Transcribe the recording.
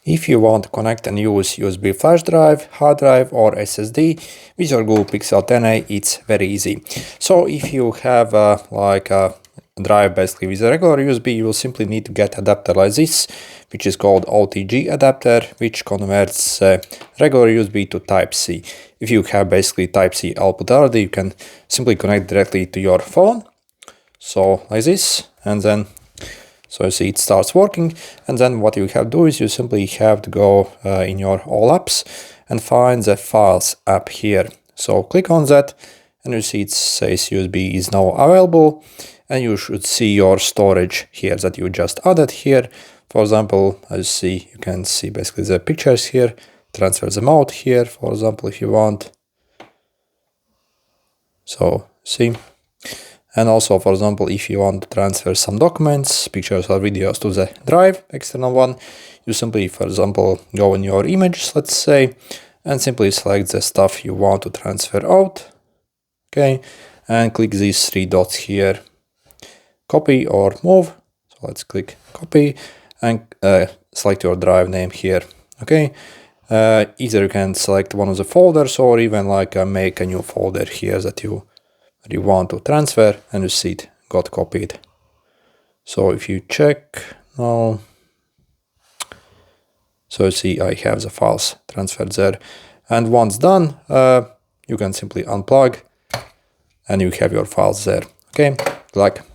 If you want to connect and use USB flash drive, hard drive or SSD with your Google Pixel 10a, it's very easy. So if you have like a drive basically with a regular USB, you will simply need to get adapter like this, which is called OTG adapter, which converts regular USB to Type-C. If you have basically Type-C output already, you can simply connect directly to your phone. So like this, and then so you see it starts working, and then what you have to do is you simply have to go in your all apps and find the files app here. So click on that, and you see it says USB is now available, and you should see your storage here that you just added here. For example, as you see, you can see basically the pictures here, transfer them out here, for example, if you want. So see. And also, for example, if you want to transfer some documents, pictures or videos to the drive, external one, you simply, for example, go in your images, let's say, and simply select the stuff you want to transfer out. Okay, and click these three dots here, copy or move. So let's click copy and select your drive name here. Okay, either you can select one of the folders or even like make a new folder here that you want to transfer, and you see it got copied. So if you check now, so you see I have the files transferred there, and once done, you can simply unplug and you have your files there. Okay, good luck.